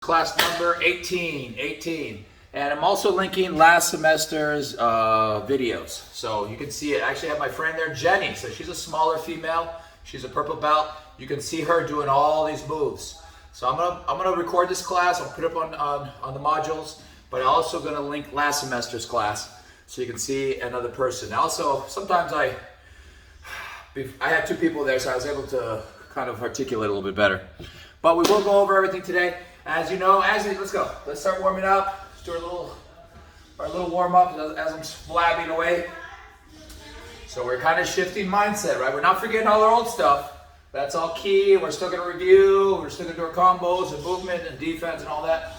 Class number 18. And I'm also linking last semester's videos. So you can see it. I actually have my friend there, Jenny. So she's a smaller female. She's a purple belt. You can see her doing all these moves. So I'm gonna record this class. I'll put it up on the modules. But I'm also gonna link last semester's class so you can see another person. Also, sometimes I had two people there, so I was able to kind of articulate a little bit better. But we will go over everything today. As you know, let's go. Let's start warming up. Let's do our little warm up as I'm blabbing away. So we're kind of shifting mindset, right? We're not forgetting all our old stuff. That's all key. We're still going to review. We're still going to do our combos and movement and defense and all that,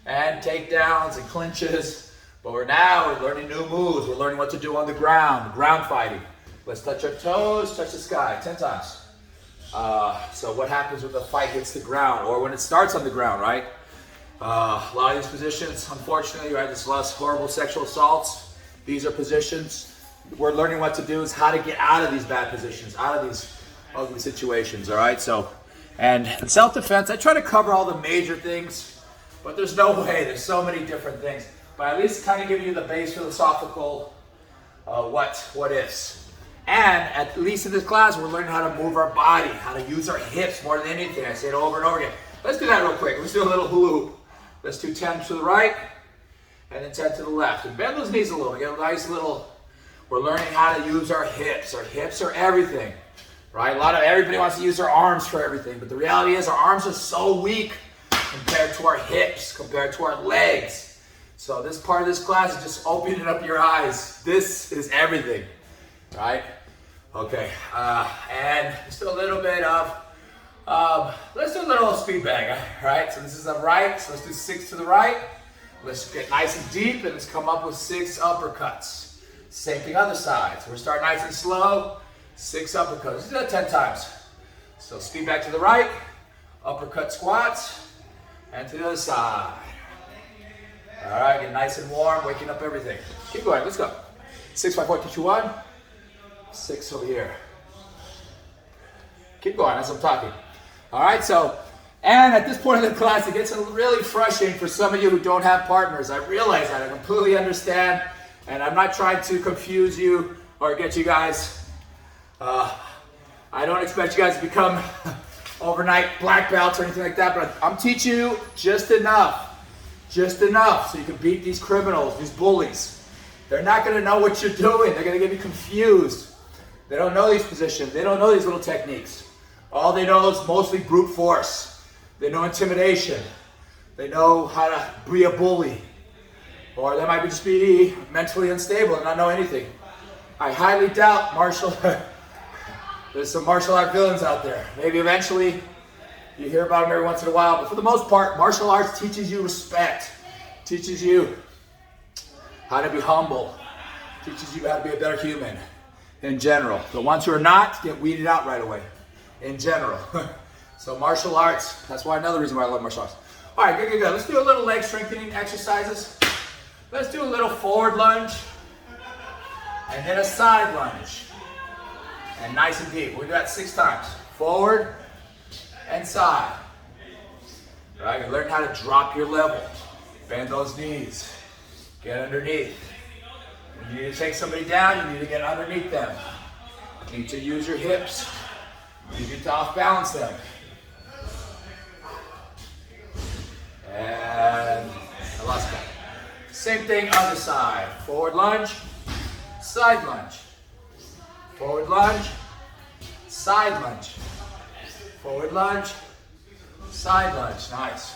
and takedowns and clinches. But we're learning new moves. We're learning what to do on the ground fighting. Let's touch our toes, touch the sky 10 times. So what happens when the fight hits the ground or when it starts on the ground, right? A lot of these positions, unfortunately, right, there's less horrible sexual assaults. These are positions. We're learning what to do is how to get out of these bad positions, out of these ugly situations, all right? So, and in self-defense, I try to cover all the major things, but there's no way. There's so many different things. But at least kind of give you the base philosophical what ifs. And at least in this class, we're learning how to move our body, how to use our hips more than anything. I say it over and over again. Let's do that real quick. Let's do a little hula hoop. Let's do 10 to the right and then 10 to the left. And bend those knees a little. Get a nice little, we're learning how to use our hips. Our hips are everything, right? Everybody wants to use their arms for everything, but the reality is our arms are so weak compared to our hips, compared to our legs. So this part of this class is just opening up your eyes. This is everything. Right? Okay. And let's do a little bit of, let's do a little speed bag. Right? So this is the right. So let's do 6 to the right. Let's get nice and deep and let's come up with 6 uppercuts. Same thing other side. So we're starting nice and slow. 6 uppercuts. Let's do that 10 times. So speed back to the right. Uppercut squats. And to the other side. All right. Get nice and warm. Waking up everything. Keep going. Let's go. 6, 5, 4, 3, 2, 1. 6 over here. Keep going as I'm talking. All right, so, and at this point in the class, it gets really frustrating for some of you who don't have partners. I realize that. I completely understand, and I'm not trying to confuse you or get you guys. I don't expect you guys to become overnight black belts or anything like that, but I'm teaching you just enough so you can beat these criminals, these bullies. They're not going to know what you're doing. They're going to get you confused. They don't know these positions. They don't know these little techniques. All they know is mostly brute force. They know intimidation. They know how to be a bully. Or they might just be mentally unstable and not know anything. I highly doubt there's some martial art villains out there. Maybe eventually you hear about them every once in a while. But for the most part, martial arts teaches you respect. Teaches you how to be humble. Teaches you how to be a better human. In general. The ones who are not get weeded out right away. In general. So martial arts, that's why another reason why I love martial arts. All right, good. Let's do a little leg strengthening exercises. Let's do a little forward lunge. And then a side lunge. And nice and deep. We'll do that 6 times. Forward and side. All right, you learn how to drop your level. Bend those knees. Get underneath. When you need to take somebody down, you need to get underneath them. You need to use your hips. You need to off-balance them. And I lost that. Same thing, other side. Forward lunge, side lunge. Forward lunge, side lunge. Forward lunge, side lunge. Nice.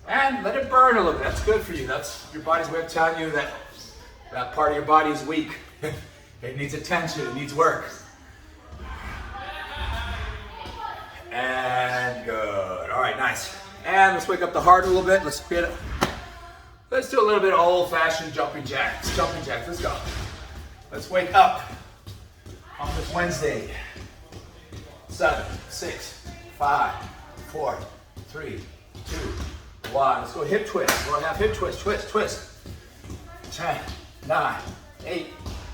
And let it burn a little bit. That's good for you. That's your body's way of telling you that part of your body is weak. It needs attention. It needs work. And good. All right, nice. And let's wake up the heart a little bit. Let's do a little bit of old-fashioned jumping jacks. Let's go. Let's wake up on this Wednesday. 7, 6, 5, 4, 3, 2, 1. Let's go hip twist. We're gonna have hip twist. 10. 9, 8,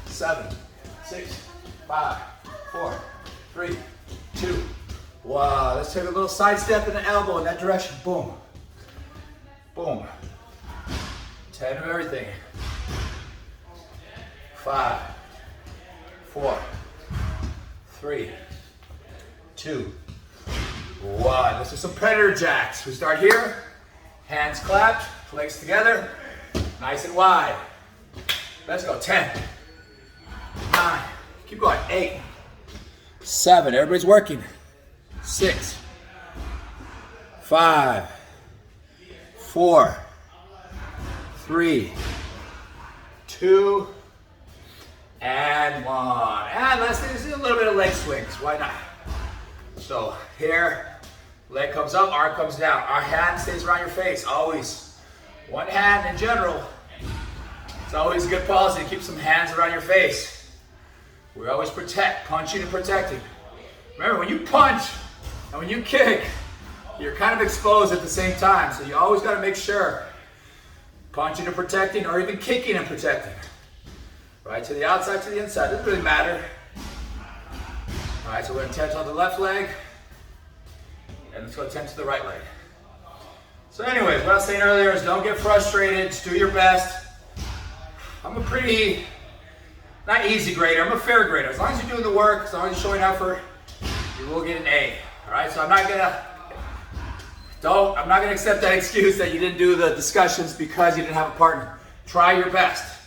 7, 6, 5, 4, 3, 2, 1. Let's take a little side step in the elbow in that direction. Boom. Boom. 10 of everything. 5, 4, 3, 2, 1. Let's do some predator jacks. We start here. Hands clapped, legs together, nice and wide. Let's go. 10, 9, keep going. 8, 7, everybody's working. 6, 5, 4, 3, 2, and 1. And let's do a little bit of leg swings. Why not? So here, leg comes up, arm comes down. Our hand stays around your face, always. One hand in general. It's always a good policy to keep some hands around your face. We always protect, punching and protecting. Remember, when you punch and when you kick, you're kind of exposed at the same time. So you always got to make sure, punching and protecting, or even kicking and protecting. Right, to the outside, to the inside, doesn't really matter. All right, so we're going to 10 on the left leg, and let's go 10 to the right leg. So anyways, what I was saying earlier is don't get frustrated, just do your best. I'm a pretty, not easy grader, I'm a fair grader. As long as you're doing the work, as long as you're showing effort, you will get an A. All right, so I'm not gonna accept that excuse that you didn't do the discussions because you didn't have a partner. Try your best.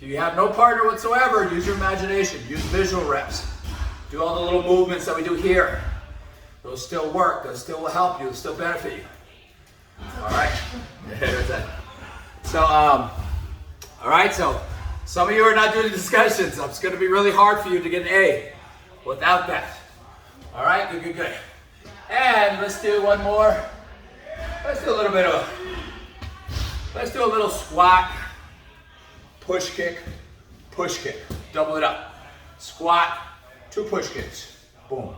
If you have no partner whatsoever, use your imagination, use visual reps. Do all the little movements that we do here. Those still work, those still will help you, those still benefit you. All right, so, all right, so some of you are not doing the discussions, so it's gonna be really hard for you to get an A without that. All right, good, good, good. And let's do one more. Let's do a little squat, push kick, double it up. Squat, 2 push kicks, boom.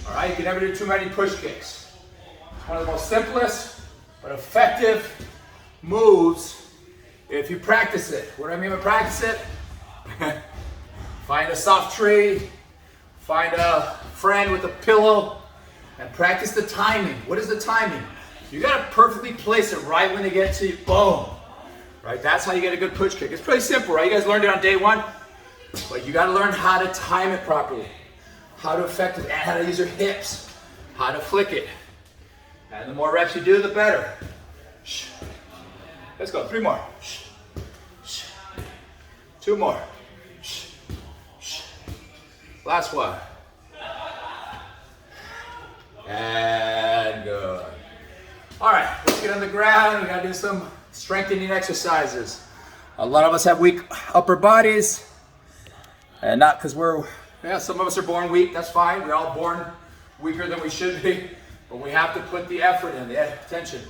All right, you can never do too many push kicks. It's one of the most simplest but effective moves if you practice it. What do I mean by practice it? Find a soft tree, find a friend with a pillow, and practice the timing. What is the timing? You gotta perfectly place it right when they get to you, boom. Right, that's how you get a good push kick. It's pretty simple, right? You guys learned it on day 1, but you gotta learn how to time it properly, how to affect it, and how to use your hips, how to flick it. And the more reps you do, the better. Let's go, 3 more. 2 more. Last one. And good. All right, let's get on the ground. We gotta do some strengthening exercises. A lot of us have weak upper bodies, and not because some of us are born weak, that's fine. We're all born weaker than we should be, but we have to put the effort in, the attention.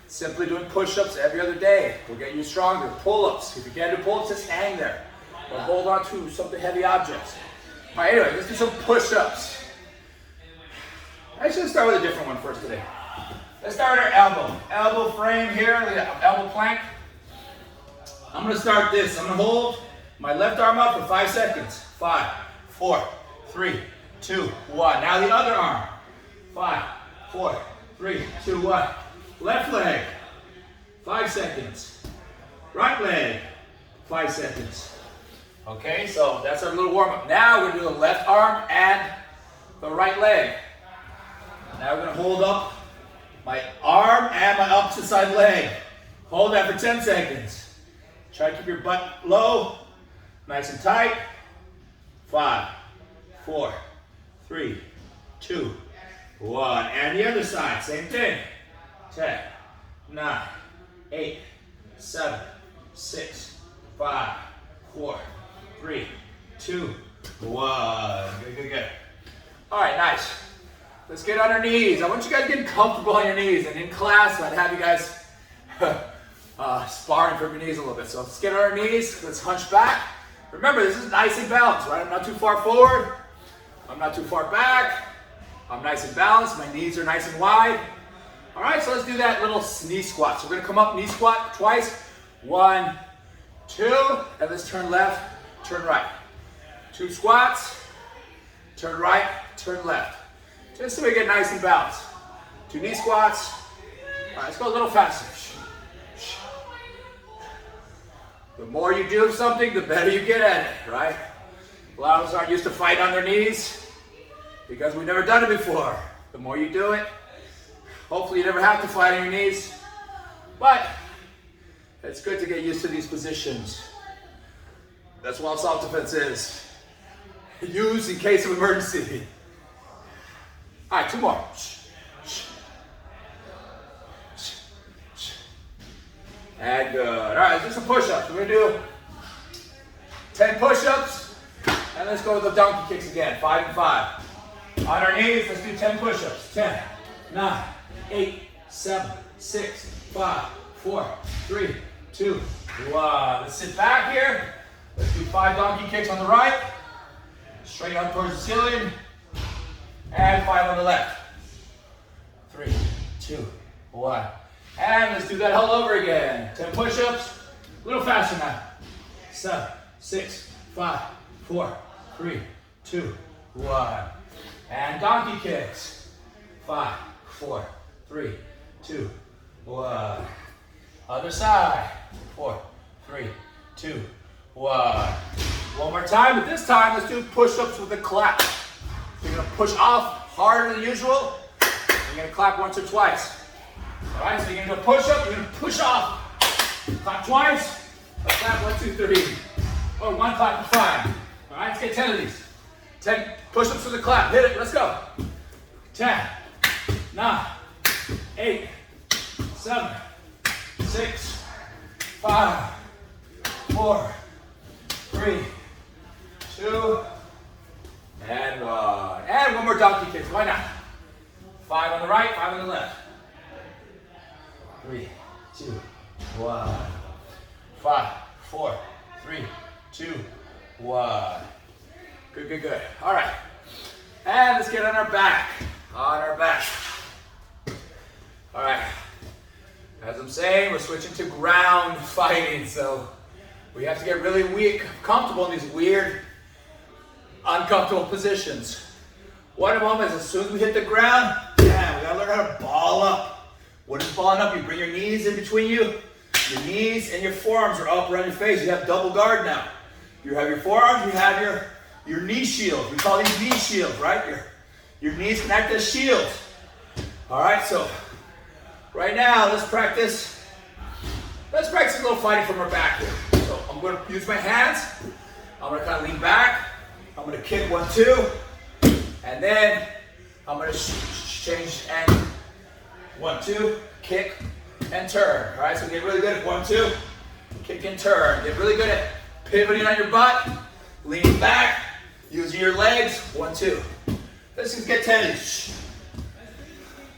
Simply doing push-ups every other day will get you stronger. Pull-ups, if you can't do pull-ups, just hang there, or hold on to something heavy objects. All right, anyway, let's do some push-ups. Actually, let's start with a different one first today. Let's start with our elbow. Elbow frame here, elbow plank. I'm gonna start this. I'm gonna hold my left arm up for 5 seconds. 5, 4, 3, 2, 1. Now the other arm. 5, 4, 3, 2, 1. Left leg, 5 seconds. Right leg, 5 seconds. Okay, so that's our little warm up. Now we're gonna do the left arm and the right leg. Now we're gonna hold up my arm and my opposite side leg. Hold that for 10 seconds. Try to keep your butt low, nice and tight. 5, 4, 3, 2, 1. And the other side, same thing. 10, 9, 8, 7, 6, 5, 4, 3, 2, 1. Good, good, good. All right, nice. Let's get on our knees. I want you guys getting comfortable on your knees. And in class, I'd have you guys sparring for your knees a little bit. So let's get on our knees. Let's hunch back. Remember, this is nice and balanced, right? I'm not too far forward. I'm not too far back. I'm nice and balanced. My knees are nice and wide. All right, so let's do that little knee squat. So we're gonna come up, knee squat twice. 1, 2, and let's turn left, turn right. 2 squats, turn right, turn left. Just so we get nice and balanced. 2 knee squats. All right, let's go a little faster. The more you do something, the better you get at it, right? A lot of us aren't used to fighting on their knees because we've never done it before. The more you do it, hopefully you never have to fight on your knees. But it's good to get used to these positions. That's what self-defense is. Use in case of emergency. All right, 2 more. And good. All right, let's do some push-ups. We're gonna do 10 push-ups, and let's go with the donkey kicks again. 5 and 5. On our knees, let's do 10 push-ups. 10, 9, 8, 7, 6, 5, 4, 3, 2, 1. Let's sit back here. Let's do 5 donkey kicks on the right. Straight up towards the ceiling. And 5 on the left. 3, 2, 1. And let's do that all over again. 10 push-ups. A little faster now. 7, 6, 5, 4, 3, 2, 1. And donkey kicks. 5, 4, 3, 2, 1. Other side. 4, 3, 2, 1. One more time, but this time let's do push-ups with a clap. So you're gonna push off harder than usual. You're gonna clap once or twice. All right, so you're gonna do a push-up, you're gonna push off. Clap twice, a clap 1, 2, 3. Or 1 clap to 5. All right, let's get 10 of these. 10 push-ups with a clap, hit it, let's go. 10, 9, 8, 7, 6, 5, 4, 3, 2, and 1. And 1 more donkey kicks, why not? 5 on the right, 5 on the left. 3, 2, 1. 5, 4, 3, 2, 1. Good, good, good. All right. And let's get on our back. On our back. All right. As I'm saying, we're switching to ground fighting, so we have to get really weak, comfortable in these weird, uncomfortable positions. One of them is as soon as we hit the ground, damn, we gotta learn how to ball up. What is balling up? You bring your knees in between you. Your knees and your forearms are up around your face. You have double guard now. You have your forearms, you have your knee shields. We call these knee shields, right? Your knees can act as shields. All right, so right now, let's practice a little fighting from our back here. So I'm going to use my hands. I'm going to kind of lean back. I'm going to kick 1, 2. And then I'm going to change and 1, 2, kick and turn. All right, so get really good at 1, 2, kick and turn. Get really good at pivoting on your butt, leaning back, using your legs. 1, 2. Let's just get 10 each.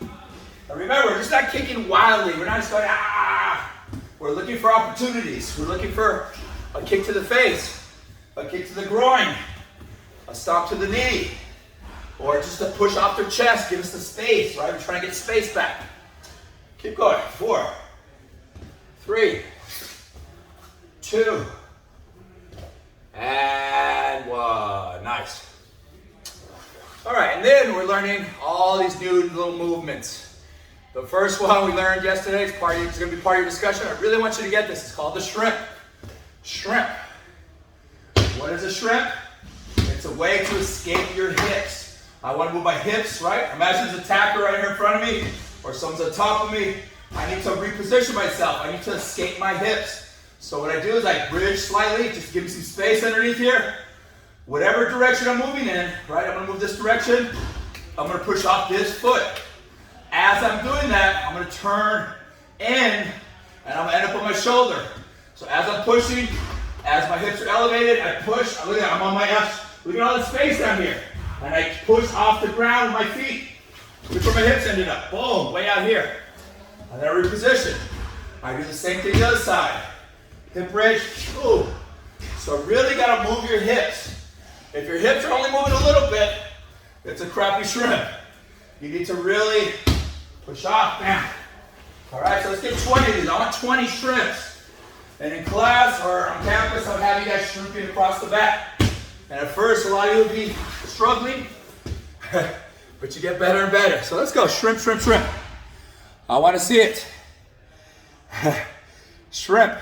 Now remember, we're just not kicking wildly. We're not just going, ah. We're looking for opportunities. We're looking for a kick to the face, a kick to the groin, a stomp to the knee, or just a push off their chest. Give us the space, right? We're trying to get space back. Keep going. 4, 3, 2, and 1. Nice. All right, and then we're learning all these new little movements. The first one we learned yesterday is going to be part of your discussion. I really want you to get this. It's called the shrimp. Shrimp. What is a shrimp? It's a way to escape your hips. I want to move my hips, right? Imagine there's a attacker right here in front of me, or someone's on top of me. I need to reposition myself. I need to escape my hips. So what I do is I bridge slightly, just give me some space underneath here. Whatever direction I'm moving in, right? I'm going to move this direction. I'm going to push off this foot. As I'm doing that, I'm going to turn in, and I'm going to end up on my shoulder. So as I'm pushing, as my hips are elevated, I push. Look at, I'm on my F. Look at all the space down here. And I push off the ground with my feet. Look where my hips ended up. Boom, way out here. And then I reposition. I do the same thing the other side. Hip bridge, ooh. So really got to move your hips. If your hips are only moving a little bit, it's a crappy shrimp. You need to really push off, bam. All right, so let's get 20 of these. I want 20 shrimps. And in class or on campus, I'll have you guys shrimping across the back. And at first, a lot of you will be struggling, but you get better and better. So let's go, shrimp, shrimp, shrimp. I want to see it. Shrimp.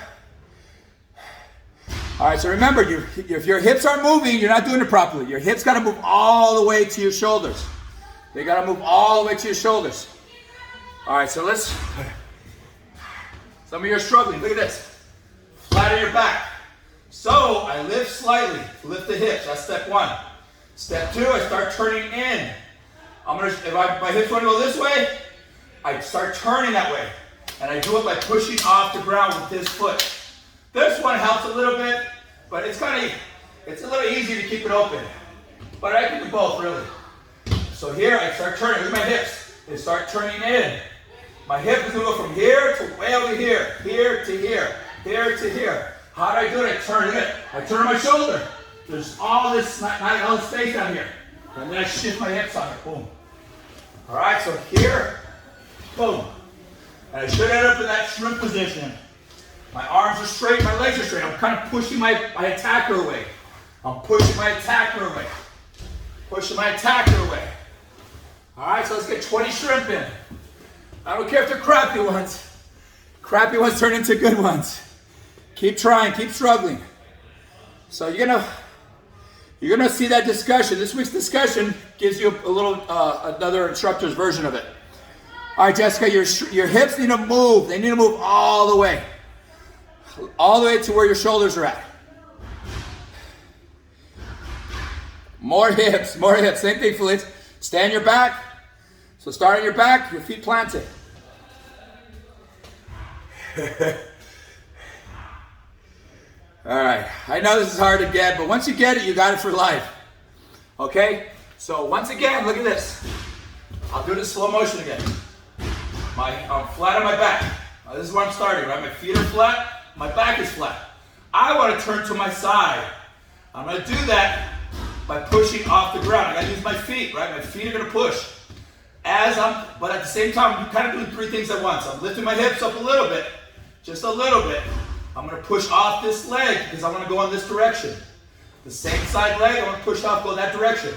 All right, so remember, if your hips aren't moving, you're not doing it properly. Your hips got to move all the way to your shoulders. They got to move all the way to your shoulders. All right, so let's, some of you are struggling. Look at this. Flat on your back. So I lift slightly, lift the hips. That's step one. Step two, I start turning in. If my hips want to go this way, I start turning that way. And I do it by pushing off the ground with this foot. This one helps a little bit, but it's a little easy to keep it open. But I can do both, really. So here, I start turning. Look at my hips. They start turning in. My hip is going to go from here to way over here. Here to here. Here to here. How do I do it? I turn it. I turn my shoulder. There's all this space down here. And then I shift my hips on it. Boom. All right, so here, boom. And I should end up in that shrimp position. My arms are straight, my legs are straight. I'm kind of pushing my attacker away. I'm pushing my attacker away. Pushing my attacker away. All right, so let's get 20 shrimp in. I don't care if they're crappy ones. Crappy ones turn into good ones. Keep trying, keep struggling. So you're gonna see that discussion. This week's discussion gives you a little another instructor's version of it. All right, Jessica, your hips need to move. They need to move all the way to where your shoulders are at. More hips, more hips. Same thing, Felice. Stay on your back. So start on your back, your feet planted. All right, I know this is hard to get, but once you get it, you got it for life. Okay? So once again, look at this. I'll do this slow motion again. I'm flat on my back. Now, this is where I'm starting, right? My feet are flat, my back is flat. I want to turn to my side. I'm going to do that by pushing off the ground. I got to use my feet, right? My feet are going to push. But at the same time, I'm kind of doing three things at once. I'm lifting my hips up a little bit, just a little bit. I'm going to push off this leg because I want to go in this direction. The same side leg, I'm going to push off, go that direction.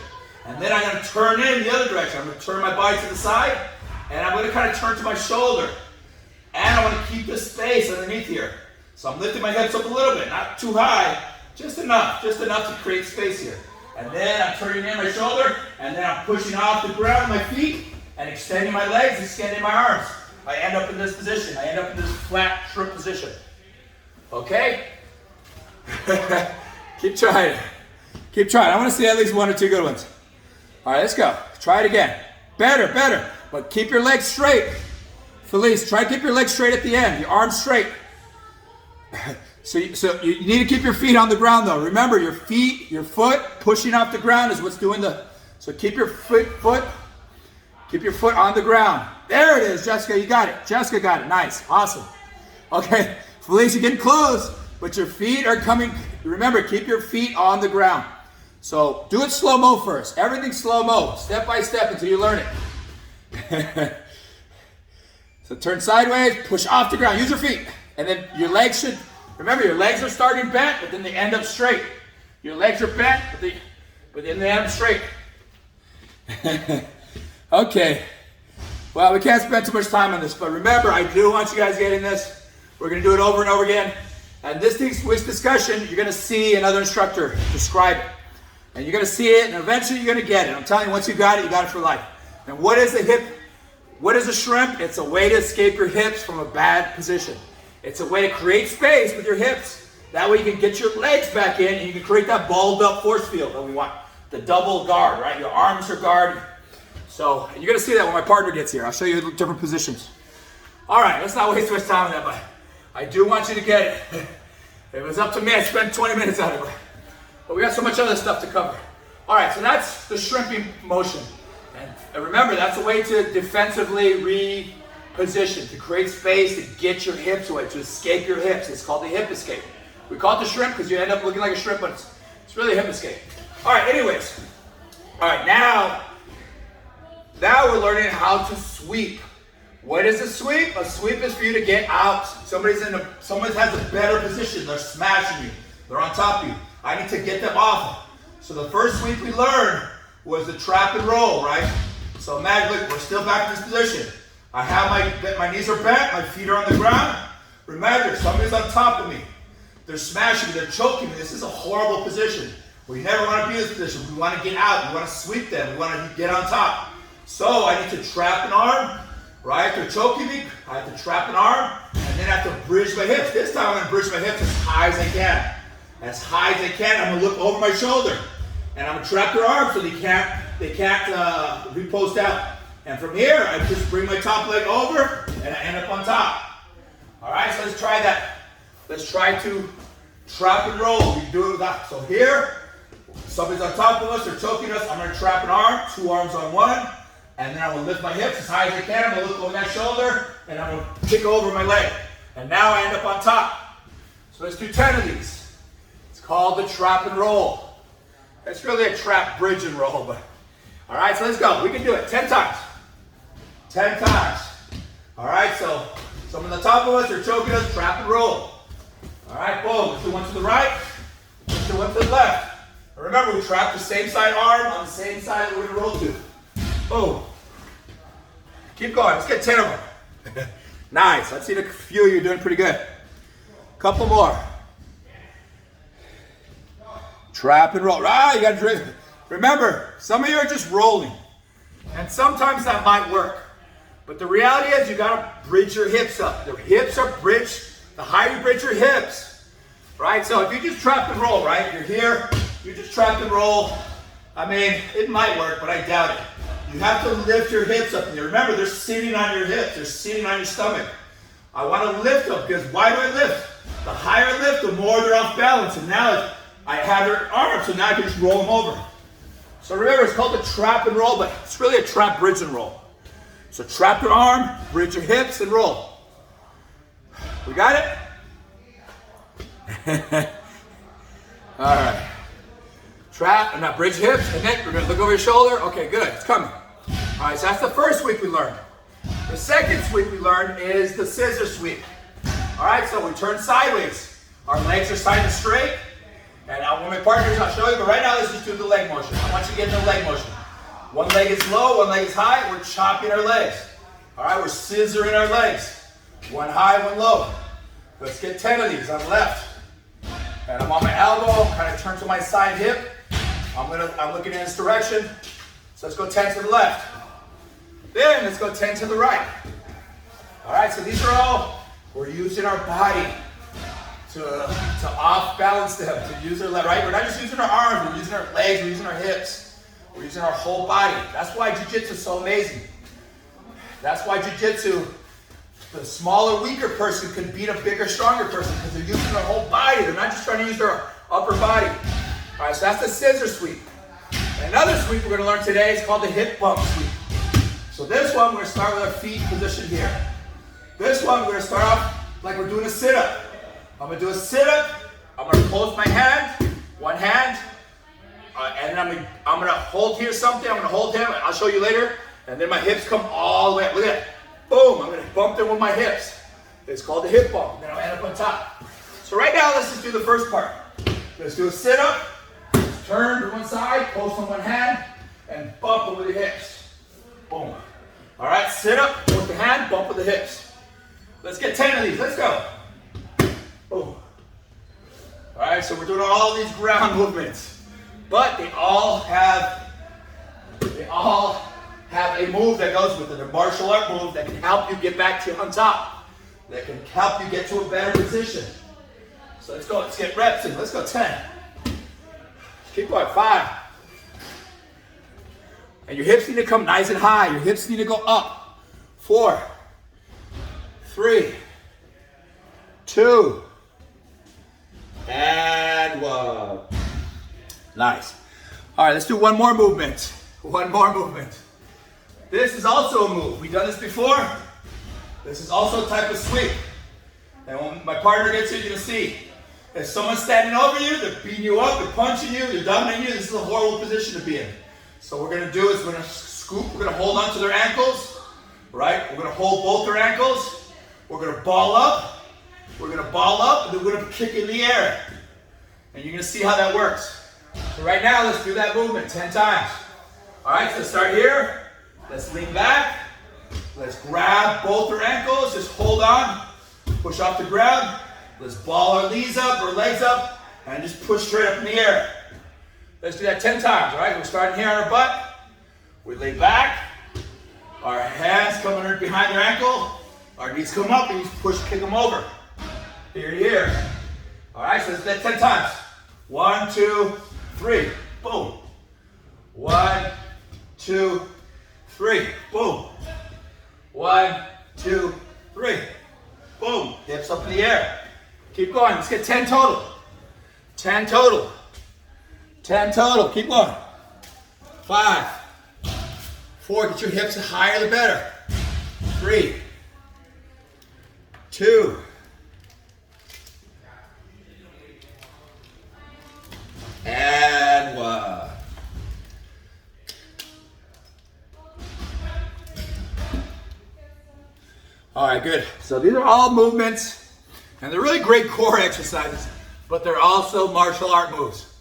And then I'm going to turn in the other direction. I'm going to turn my body to the side, and I'm going to kind of turn to my shoulder. And I want to keep the space underneath here. So I'm lifting my hips up a little bit, not too high, just enough to create space here. And then I'm turning in my shoulder, and then I'm pushing off the ground with my feet, and extending my legs, extending my arms. I end up in this position. I end up in this flat shrimp position. Okay? Keep trying. Keep trying. I want to see at least one or two good ones. All right, let's go. Try it again. Better, better. But keep your legs straight. Felice, try to keep your legs straight at the end. Your arms straight. So you need to keep your feet on the ground though. Remember, your foot pushing off the ground is what's doing so keep your foot on the ground. There it is, Jessica, you got it. Jessica got it, nice, awesome. Okay, Felice, you're getting close, but your feet are coming. Remember, keep your feet on the ground. So do it slow-mo first. Everything slow-mo, step by step until you learn it. So turn sideways, push off the ground, use your feet. And then your legs remember your legs are starting bent, but then they end up straight. Your legs are bent, but then they end up straight. Okay. Well, we can't spend too much time on this, but remember, I do want you guys getting this. We're going to do it over and over again. And this week's discussion, you're going to see another instructor describe it. And you're going to see it, and eventually you're going to get it. I'm telling you, once you got it for life. And what is a hip? What is a shrimp? It's a way to escape your hips from a bad position. It's a way to create space with your hips. That way you can get your legs back in, and you can create that balled up force field that we want. The double guard, right? Your arms are guarded. So you're going to see that when my partner gets here. I'll show you different positions. All right, let's not waste too much time on that, but I do want you to get it. If it was up to me, I'd spend 20 minutes on it. But we got so much other stuff to cover. All right, so that's the shrimping motion. And remember, that's a way to defensively reposition, to create space, to get your hips away, to escape your hips. It's called the hip escape. We call it the shrimp because you end up looking like a shrimp, but it's really a hip escape. All right, anyways. All right, now we're learning how to sweep. What is a sweep? A sweep is for you to get out. Someone has a better position. They're smashing you. They're on top of you. I need to get them off. So the first sweep we learned was the trap and roll, right? So imagine, look, we're still back in this position. I have my knees are bent, my feet are on the ground. Remember, somebody's on top of me. They're smashing me, they're choking me. This is a horrible position. We never want to be in this position. We want to get out. We want to sweep them. We want to get on top. So I need to trap an arm, right? They're choking me. I have to trap an arm, and then I have to bridge my hips. This time I'm going to bridge my hips as high as I can. As high as I can. I'm going to look over my shoulder, and I'm going to trap their arms so they can't repost out. And from here, I just bring my top leg over, and I end up on top. All right, so let's try that. Let's try to trap and roll. We do it with that. So here, somebody's on top of us, they're choking us. I'm going to trap an arm, 2 arms on one, and then I'm going to lift my hips as high as I can. I'm going to look over that shoulder, and I'm going to kick over my leg. And now I end up on top. So let's do 10 of these. It's called the trap and roll. It's really a trap, bridge, and roll. But all right, so let's go. We can do it 10 times. 10 times. All right, so someone on the top of us, they're choking us, trap and roll. All right, boom. Let's do one to the right. Let's do one to the left. And remember, we trap the same side arm on the same side that we're going to roll to. Boom. Keep going. Let's get 10 of them. Nice. I've seen a few of you doing pretty good. Couple more. Trap and roll. Ah, you got to drink. Remember, some of you are just rolling. And sometimes that might work. But the reality is you got to bridge your hips up. The hips are bridged. The higher you bridge your hips, right? So if you just trap and roll, right? You're here, you just trap and roll. I mean, it might work, but I doubt it. You have to lift your hips up. And remember, they're sitting on your hips. They're sitting on your stomach. I want to lift them because why do I lift? The higher I lift, the more they're off balance. And now I have their arm, so now I can just roll them over. So remember, it's called the trap and roll, but it's really a trap, bridge, and roll. So trap your arm, bridge your hips, and roll. We got it? All right. Trap, and now bridge hips. Okay, we're gonna look over your shoulder. Okay, good, it's coming. All right, so that's the first sweep we learned. The second sweep we learned is the scissor sweep. All right, so we turn sideways. Our legs are side and straight. And now when my partners, I'll show you, but right now let's just do the leg motion. I want you to get in the leg motion. One leg is low, one leg is high. We're chopping our legs. All right, we're scissoring our legs. One high, one low. Let's get 10 of these on the left. And I'm on my elbow, kind of turn to my side hip. I'm looking in this direction. So let's go 10 to the left. Then let's go 10 to the right. All right, so these are all, we're using our body to off balance them, to use our leg, right? We're not just using our arms, we're using our legs, we're using our hips. We're using our whole body. That's why jiu-jitsu is so amazing. That's why jiu-jitsu, the smaller, weaker person can beat a bigger, stronger person because they're using their whole body. They're not just trying to use their upper body. All right, so that's the scissor sweep. And another sweep we're going to learn today is called the hip bump sweep. So this one, we're going to start with our feet position here. This one, we're going to start off like we're doing a sit-up. I'm going to do a sit-up. I'm going to close my hand, one hand, and then I'm going to hold here something. I'm going to hold him. I'll show you later. And then my hips come all the way up. Look at that. Boom. I'm going to bump them with my hips. It's called the hip bump. Then I'll end up on top. So right now, let's just do the first part. Let's do a sit-up. Turn to one side, post on one hand, and bump it with the hips. Boom. All right, sit up, with the hand, bump with the hips. Let's get 10 of these. Let's go. Boom. All right, so we're doing all these ground movements, but they all have a move that goes with it, a martial art move that can help you get back to on top, that can help you get to a better position. So let's go. Let's get reps in. Let's go 10. Keep going, 5. And your hips need to come nice and high. Your hips need to go up. 4, 3, 2, and 1. Nice. All right, let's do one more movement. One more movement. This is also a move. We've done this before. This is also a type of sweep. And when my partner gets here, you're gonna see. If someone's standing over you, they're beating you up, they're punching you, they're dominating you, this is a horrible position to be in. So what we're gonna do is we're gonna scoop, we're gonna hold onto their ankles, right? We're gonna hold both their ankles, we're gonna ball up, and then we're gonna kick in the air. And you're gonna see how that works. So right now, let's do that movement 10 times. All right, so start here. Let's lean back. Let's grab both their ankles, just hold on, push off the ground, Let's ball our knees up or legs up and just push straight up in the air. Let's do that 10 times, all right? We're starting here on our butt. We lay back. Our hands come under behind their ankle. Our knees come up and you just push, kick them over. Here to here. All right, so let's do that 10 times. 1, 2, 3. Boom. 1, 2, 3. Boom. 1, 2, 3. Boom. Hips up in the air. Keep going. Let's get 10 total. 10 total. 10 total. Keep going. 5, 4. Get your hips higher the better. 3, 2, and 1. All right, good. So these are all movements, and they're really great core exercises, but they're also martial art moves.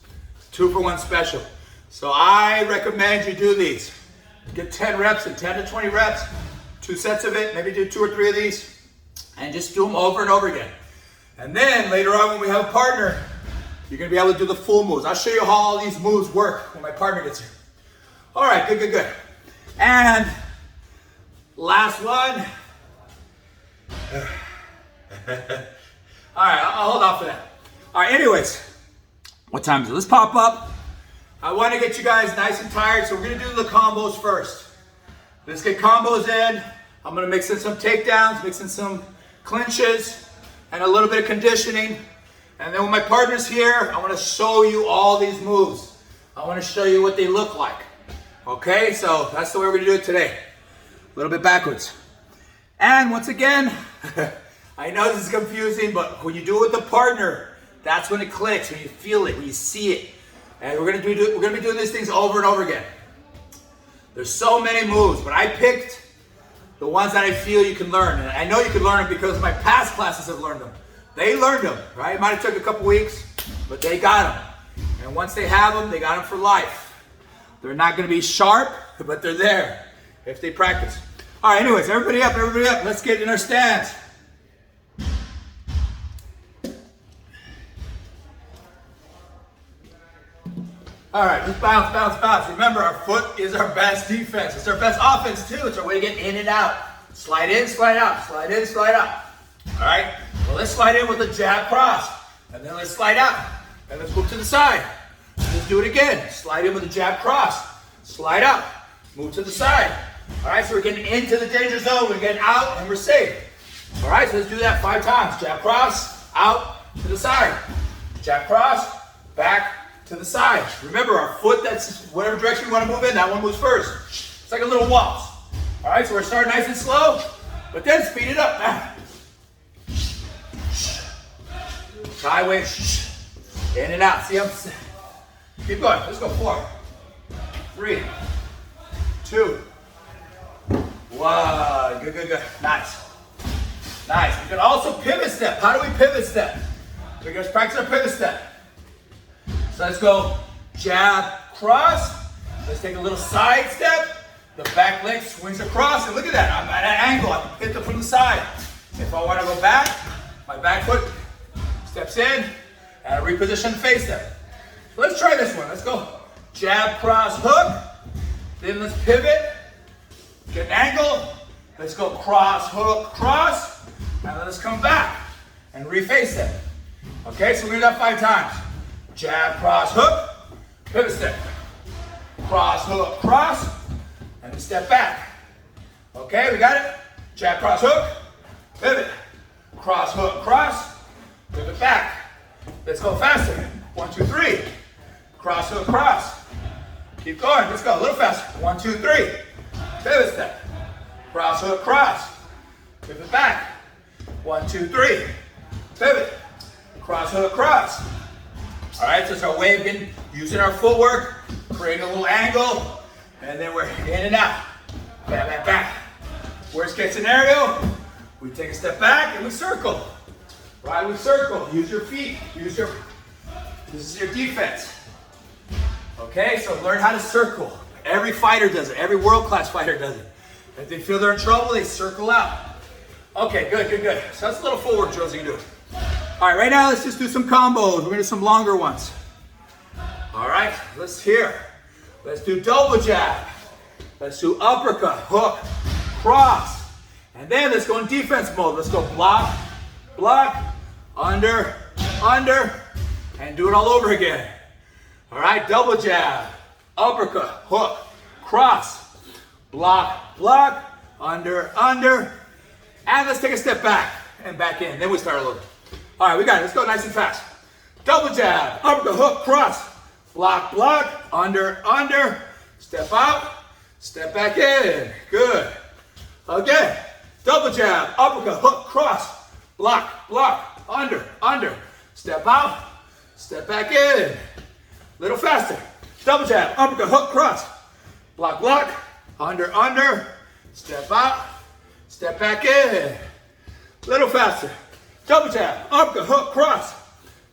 2 for 1 special. So I recommend you do these. Get 10 reps and 10 to 20 reps, 2 sets of it, maybe do 2 or 3 of these, and just do them over and over again. And then later on when we have a partner, you're gonna be able to do the full moves. I'll show you how all these moves work when my partner gets here. All right, good, good, good. And last one. All right, I'll hold off for that. All right, anyways, what time is it? Let's pop up. I want to get you guys nice and tired, so we're going to do the combos first. Let's get combos in. I'm going to mix in some takedowns, mix in some clinches, and a little bit of conditioning. And then when my partner's here, I want to show you all these moves. I want to show you what they look like. Okay, so that's the way we're going to do it today. A little bit backwards. And once again, I know this is confusing, but when you do it with a partner, that's when it clicks, when you feel it, when you see it. And we're gonna be doing these things over and over again. There's so many moves, but I picked the ones that I feel you can learn. And I know you can learn them because my past classes have learned them. They learned them, right? It might have took a couple weeks, but they got them. And once they have them, they got them for life. They're not gonna be sharp, but they're there if they practice. All right, anyways, everybody up, everybody up. Let's get in our stance. All right, let's bounce, bounce, bounce. Remember, our foot is our best defense. It's our best offense, too. It's our way to get in and out. Slide in, slide out. Slide in, slide out. All right? Well, let's slide in with a jab cross. And then let's slide out. And let's move to the side. Let's do it again. Slide in with a jab cross. Slide out. Move to the side. All right, so we're getting into the danger zone. We're getting out, and we're safe. All right, so let's do that 5 times. Jab cross, out, to the side. Jab cross, back, to the side. Remember, our foot, that's whatever direction we want to move in, that one moves first. It's like a little waltz. All right, so we're starting nice and slow, but then speed it up. Sideways, in and out. See, keep going. Let's go. 4, 3, 2, 1. Good, good, good. Nice. Nice. You can also pivot step. How do we pivot step? We're going to practice our pivot step. So let's go jab, cross. Let's take a little side step. The back leg swings across. And look at that. I'm at an angle. I can hit them from the side. If I want to go back, my back foot steps in and I reposition the face step. So let's try this one. Let's go jab, cross, hook. Then let's pivot. Get an angle. Let's go cross, hook, cross. And then let's come back and reface step. Okay, so we do that 5 times. Jab, cross, hook, pivot step. Cross, hook, cross, and then step back. Okay, we got it? Jab, cross, hook, pivot. Cross, hook, cross, pivot back. Let's go faster. 1, 2, 3. Cross, hook, cross. Keep going, let's go, a little faster. 1, 2, 3. Pivot step. Cross, hook, cross. Pivot back. 1, 2, 3. Pivot. Cross, hook, cross. All right, so it's our way of using our footwork, creating a little angle, and then we're in and out. Back, back, back. Worst case scenario, we take a step back and we circle. Right, we circle. Use your feet. This is your defense. Okay, so learn how to circle. Every fighter does it. Every world-class fighter does it. If they feel they're in trouble, they circle out. Okay, good, good, good. So that's a little footwork drills you can do. All right, right now let's just do some combos. We're gonna do some longer ones. All right, let's do double jab. Let's do uppercut, hook, cross. And then let's go in defense mode. Let's go block, block, under, and do it all over again. All right, double jab, uppercut, hook, cross, block, block, under, and let's take a step back and back in. Then we start over. All right, we got it. Let's go nice and fast. Double jab, uppercut, hook, cross, block, block, under, step out, step back in. Good. Again, double jab, uppercut, hook, cross, block, block, under, step out, step back in. Little faster. Double jab, uppercut, hook, cross, block, block, under, step out, step back in. Little faster. Double jab, uppercut, hook, cross,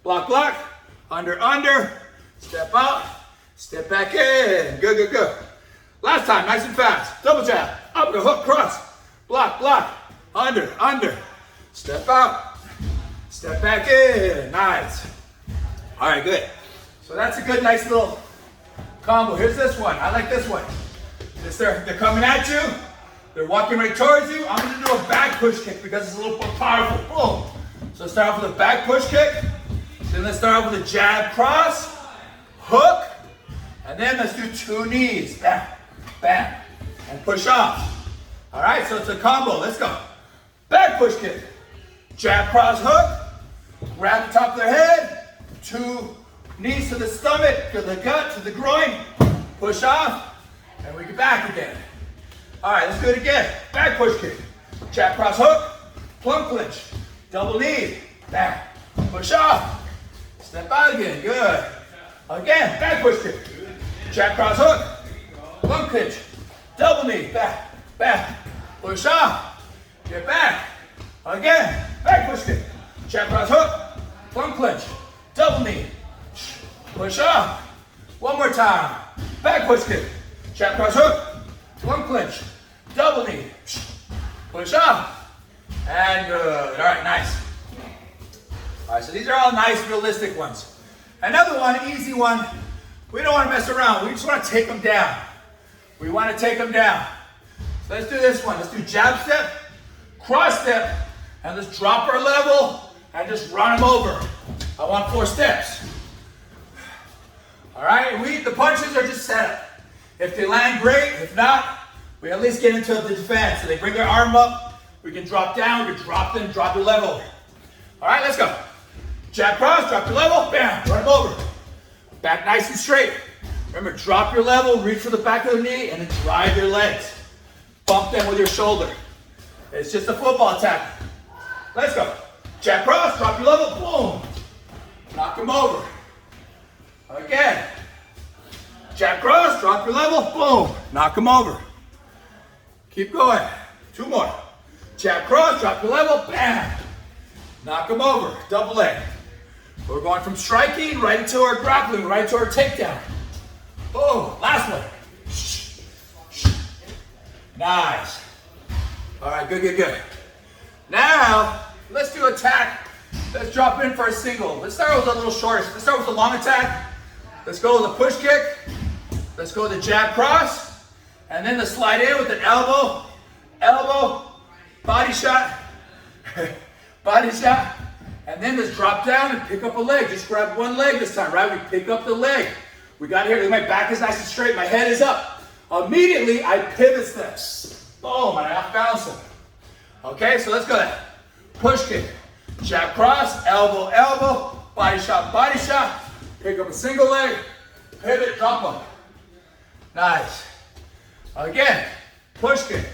block, block, under, step out, step back in. Good. Last time, nice and fast. Double jab, uppercut, hook, cross, block, block, under, step out, step back in. Nice. All right, good. So that's a good, nice little combo. Here's this one. I like this one. They're coming at you. They're walking right towards you. I'm going to do a back push kick because it's a little more powerful. Boom. So start off with a back push kick. Then let's start off with a jab cross, hook, and then let's do 2 knees. Bam, bam, and push off. All right, so it's a combo. Let's go. Back push kick. Jab cross hook. Grab the top of their head. 2 knees to the stomach, to the gut, to the groin. Push off, and we get back again. All right, let's do it again. Back push kick. Jab cross hook. Plum clinch. Double knee. Back. Push off. Step out again. Good. Again, back push kick. Jab cross hook. Plum clinch. Double knee. Back. Back. Push off. Get back. Again, back push kick. Jab cross hook. Plum clinch. Double knee. Push off. One more time. Back push kick. Jab cross hook. Plum clinch. Double knee. Push off. And good. All right, nice. All right, so these are all nice, realistic ones. Another one, easy one. We don't want to mess around. We just want to take them down. We want to take them down. So let's do this one. Let's do jab step, cross step, and let's drop our level and just run them over. I want 4 steps. All right, the punches are just set up. If they land, great. If not, we at least get into the defense. So they bring their arm up. We can drop down. We can drop them, drop your level. All right, let's go. Jab cross, drop your level, bam, run them over. Back nice and straight. Remember, drop your level, reach for the back of the knee, and then drive your legs. Bump them with your shoulder. It's just a football attack. Let's go. Jab cross, drop your level, boom. Knock them over. Again. Jab cross, drop your level, boom. Knock them over. Keep going. 2 more. Jab cross, drop your level, bam. Knock them over. Double leg. We're going from striking right into our grappling, right into our takedown. Boom. Last one. Nice. All right, good. Now, let's do attack. Let's drop in for a single. Let's start with a little short. Let's start with a long attack. Let's go with a push kick. Let's go with a jab cross. And then let's slide in with an elbow, body shot, body shot. And then let's drop down and pick up a leg. Just grab one leg this time, right? We pick up the leg. We got here. My back is nice and straight. My head is up. Immediately, I pivot steps. Boom, and I off balance them. Okay, so let's go there. Push kick. Jab cross, elbow, body shot. Pick up a single leg, pivot, drop them. Nice. Again, push kick.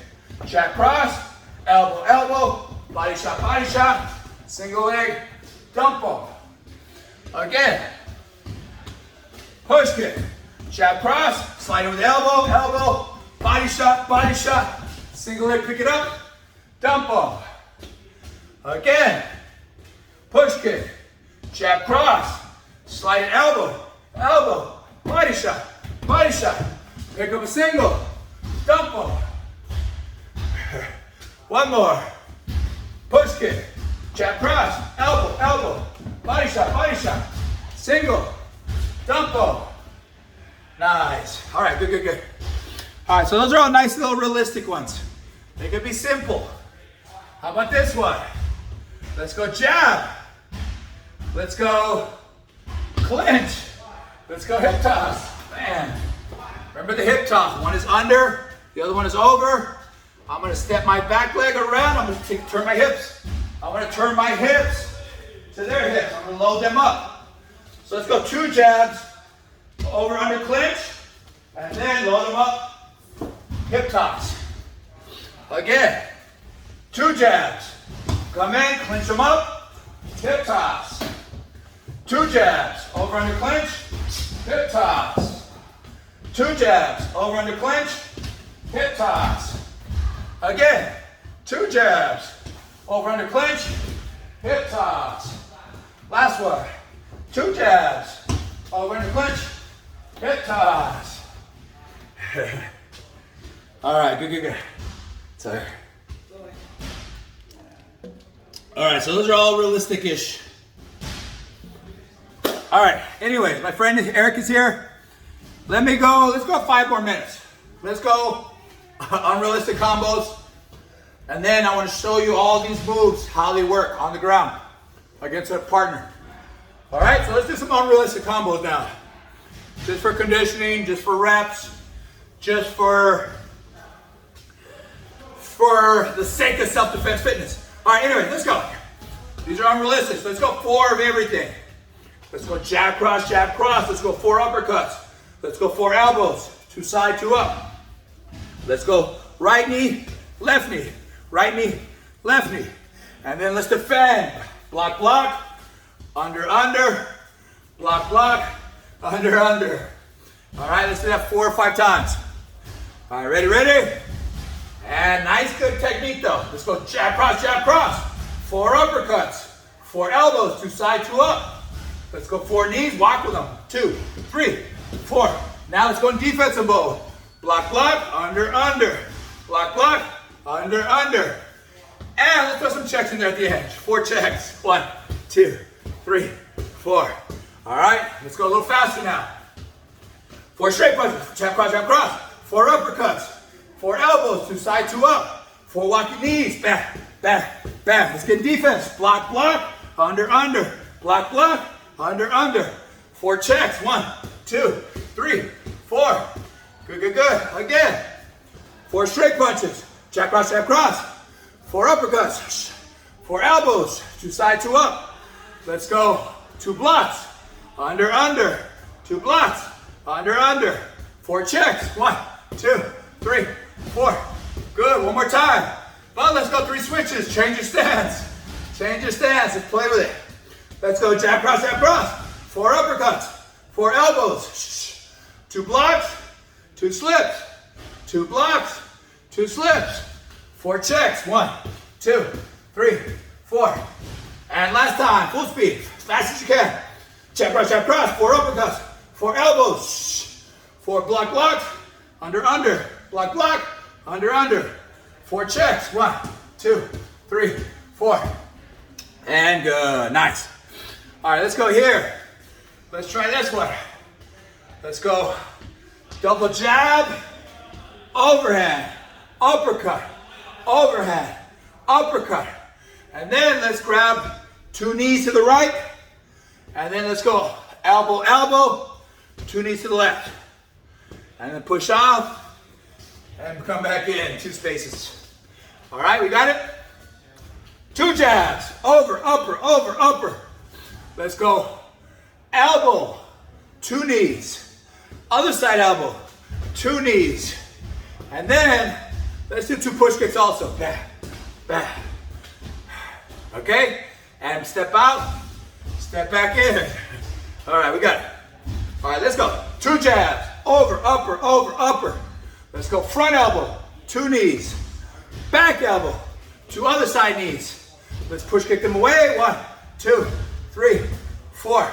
Jab cross, elbow, body shot, single leg, dump them. Again, push kick. Jab cross, slide it with elbow, body shot, single leg, pick it up, dump them. Again, push kick. Jab cross, slide it elbow, body shot, pick up a single, dump them. One more. Push kick. Jab cross. Elbow. double, body shot, single, dumbbell. Nice. All right, good, good, good. All right, so those are all nice little realistic ones. They could be simple. How about this one? Let's go jab. Let's go clinch. Let's go hip toss. Man, remember the hip toss. One is under, the other one is over. I'm gonna step my back leg around. I'm gonna turn my hips. I'm gonna turn my hips to their hips. I'm gonna load them up. So let's go 2 jabs, over, under, clinch, and then load them up, hip toss. Again, 2 jabs. Come in, clinch them up, hip toss. 2 jabs, over, under, clinch, hip toss. 2 jabs, over, under, clinch, hip toss. Again, 2 jabs, over, under, clinch, hip toss. Last one, 2 jabs, over, under, clinch, hip toss. All right, good, good, good. Sorry. All right, so those are all realistic-ish. All right, anyways, my friend Eric is here. Let's go 5 more minutes. Let's go unrealistic combos. And then I want to show you all these moves, how they work on the ground against a partner. All right, so let's do some unrealistic combos now. Just for conditioning, just for reps, just for the sake of self-defense fitness. All right, anyway, let's go. These are unrealistic. Let's go 4 of everything. Let's go jab, cross, jab, cross. Let's go 4 uppercuts. Let's go 4 elbows, 2 side, 2 up. Let's go right knee, left knee, right knee, left knee. And then let's defend. Block, block, under, under, block, block, under, under. All right, let's do that 4 or 5 times. All right, ready, ready? And nice, good technique though. Let's go jab, cross, 4 uppercuts, 4 elbows, 2 side, 2 up. Let's go 4 knees, walk with them. 2, 3, 4. Now let's go in defensive mode. Block, block, under, under. Block, block, under, under. And let's throw some checks in there at the end. 4 checks. 1, 2, 3, 4. All right, let's go a little faster now. 4 straight punches. Jab, cross. 4 uppercuts. 4 elbows, 2 side, 2 up. 4 walking knees. Back, back, back. Let's get in defense. Block, block, under, under. Block, block, under, under. 4 checks. 1, 2, 3, 4. Good, good, good. Again. 4 straight punches. Jab, cross, 4 uppercuts. 4 elbows. 2 side, 2 up. Let's go. 2 blocks. Under, under. 2 blocks. Under, under. 4 checks. 1, 2, 3, 4. Good. One more time. But let's go 3 switches. Change your stance. Change your stance and play with it. Let's go jab, cross, 4 uppercuts. 4 elbows. 2 blocks. 2 slips. 2 blocks. 2 slips. 4 checks. 1, 2, 3, 4. And last time, full speed, as fast as you can. Jab, cross, 4 uppercuts. 4 elbows. 4 block, blocks. Under, under. Block, block. Under, under. 4 checks. 1, 2, 3, 4. And good. Nice. All right, let's go here. Let's try this one. Let's go double jab, overhand, uppercut, overhand, uppercut. And then let's grab 2 knees to the right. And then let's go elbow, elbow, 2 knees to the left. And then push off and come back in 2 spaces. All right, we got it? 2 jabs, over, upper. Let's go elbow, 2 knees. Other side elbow, 2 knees. And then let's do 2 push kicks also. Back, back. Okay? And step out, step back in. All right, we got it. All right, let's go. 2 jabs, over, upper. Let's go front elbow, 2 knees. Back elbow, 2 other side knees. Let's push kick them away. 1, 2, 3, 4.